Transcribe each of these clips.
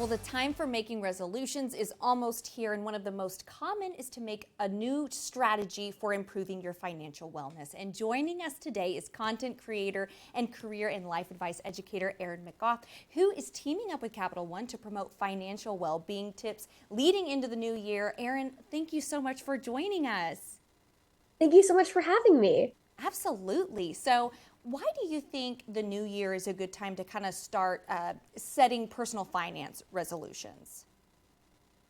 Well, the time for making resolutions is almost here, and one of the most common is to make a new strategy for improving your financial wellness. And joining us today is content creator and career and life advice educator Erin McGoff, who is teaming up with Capital One to promote financial well-being tips leading into the new year. Erin, thank you so much for joining us. Thank you so much for having me. Absolutely. So why do you think the new year is a good time to kind of start setting personal finance resolutions?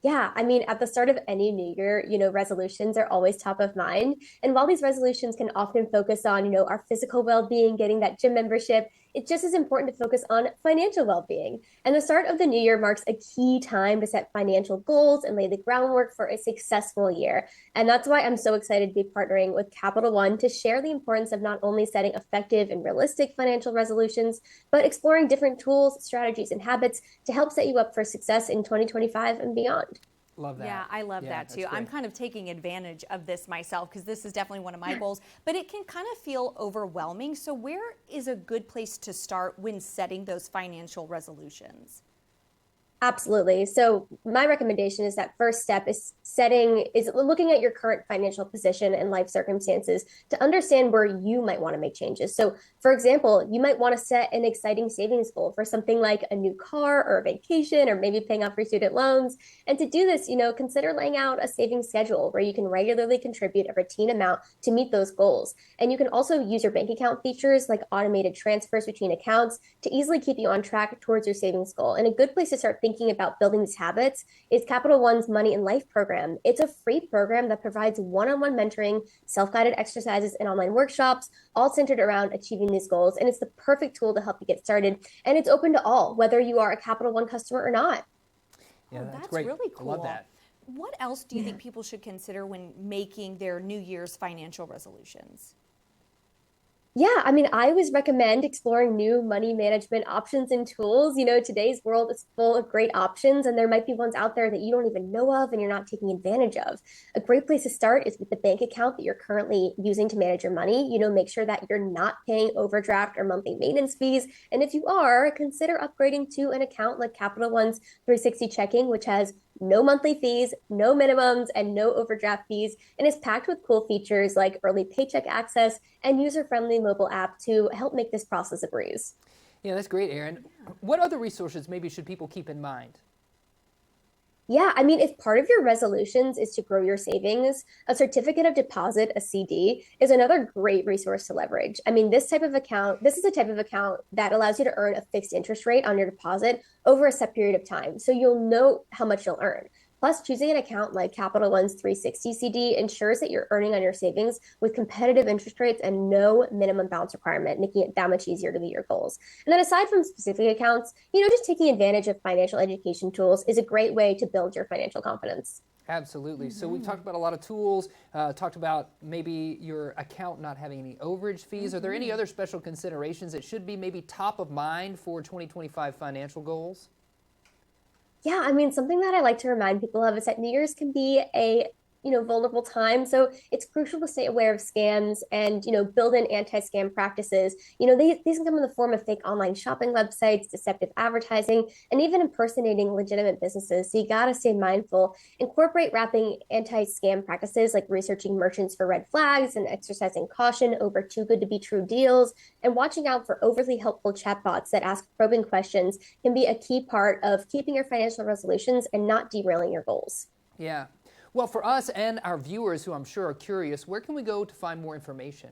Yeah, I mean, at the start of any new year, resolutions are always top of mind. And while these resolutions can often focus on, our physical well-being, getting that gym membership, it's just as important to focus on financial well-being. And the start of the new year marks a key time to set financial goals and lay the groundwork for a successful year. And that's why I'm so excited to be partnering with Capital One to share the importance of not only setting effective and realistic financial resolutions, but exploring different tools, strategies, and habits to help set you up for success in 2025 and beyond. Love that. Yeah, I love that too. I'm kind of taking advantage of this myself because this is definitely one of my goals, but it can kind of feel overwhelming. So where is a good place to start when setting those financial resolutions? Absolutely. So my recommendation is that first step is looking at your current financial position and life circumstances to understand where you might want to make changes. So for example, you might want to set an exciting savings goal for something like a new car or a vacation or maybe paying off your student loans. And to do this, consider laying out a savings schedule where you can regularly contribute a routine amount to meet those goals. And you can also use your bank account features like automated transfers between accounts to easily keep you on track towards your savings goal. And a good place to start thinking about building these habits is Capital One's Money in Life program. It's a free program that provides one-on-one mentoring, self-guided exercises, and online workshops, all centered around achieving these goals. And it's the perfect tool to help you get started. And it's open to all, whether you are a Capital One customer or not. Yeah, that's great. Really cool. I love that. What else do you think people should consider when making their New Year's financial resolutions? Yeah, I mean, I always recommend exploring new money management options and tools. Today's world is full of great options, and there might be ones out there that you don't even know of and you're not taking advantage of. A great place to start is with the bank account that you're currently using to manage your money. Make sure that you're not paying overdraft or monthly maintenance fees. And if you are, consider upgrading to an account like Capital One's 360 checking, which has no monthly fees, no minimums, and no overdraft fees, and is packed with cool features like early paycheck access and user-friendly mobile app to help make this process a breeze. Yeah, that's great, Erin. What other resources maybe should people keep in mind? Yeah, I mean, if part of your resolutions is to grow your savings, a certificate of deposit, a CD, is another great resource to leverage. I mean, this is a type of account that allows you to earn a fixed interest rate on your deposit over a set period of time. So you'll know how much you'll earn. Plus, choosing an account like Capital One's 360 CD ensures that you're earning on your savings with competitive interest rates and no minimum balance requirement, making it that much easier to meet your goals. And then aside from specific accounts, just taking advantage of financial education tools is a great way to build your financial confidence. Absolutely. So we talked about a lot of tools, talked about maybe your account not having any overage fees. Are there any other special considerations that should be maybe top of mind for 2025 financial goals? Yeah, I mean, something that I like to remind people of is that New Year's can be a vulnerable time. So it's crucial to stay aware of scams and, build in anti-scam practices. These can come in the form of fake online shopping websites, deceptive advertising, and even impersonating legitimate businesses. So you got to stay mindful. Incorporate wrapping anti-scam practices like researching merchants for red flags and exercising caution over too good to be true deals, and watching out for overly helpful chatbots that ask probing questions can be a key part of keeping your financial resolutions and not derailing your goals. Yeah. Well, for us and our viewers who I'm sure are curious, where can we go to find more information?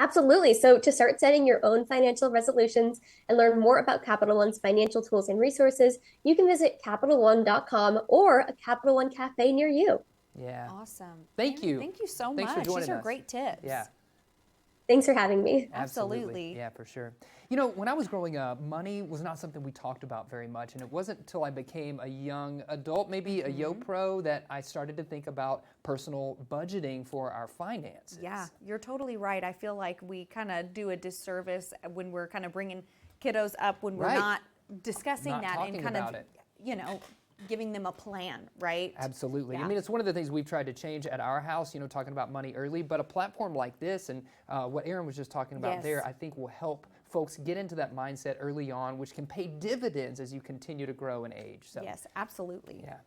Absolutely. So to start setting your own financial resolutions and learn more about Capital One's financial tools and resources, you can visit CapitalOne.com or a Capital One cafe near you. Yeah. Awesome. Thank you. Thank you so Thanks much. for joining These are us. great tips. Yeah. Thanks for having me. Absolutely. Yeah, for sure. When I was growing up, money was not something we talked about very much. And it wasn't until I became a young adult, maybe a Yo Pro, that I started to think about personal budgeting for our finances. Yeah, you're totally right. I feel like we kind of do a disservice when we're kind of bringing kiddos up when we're not discussing Not that and talking kind about of, it. Giving them a plan, right? Absolutely. Yeah. I mean, it's one of the things we've tried to change at our house, talking about money early, but a platform like this and what Erin was just talking about there, I think will help folks get into that mindset early on, which can pay dividends as you continue to grow and age. So, Yes, absolutely. yeah.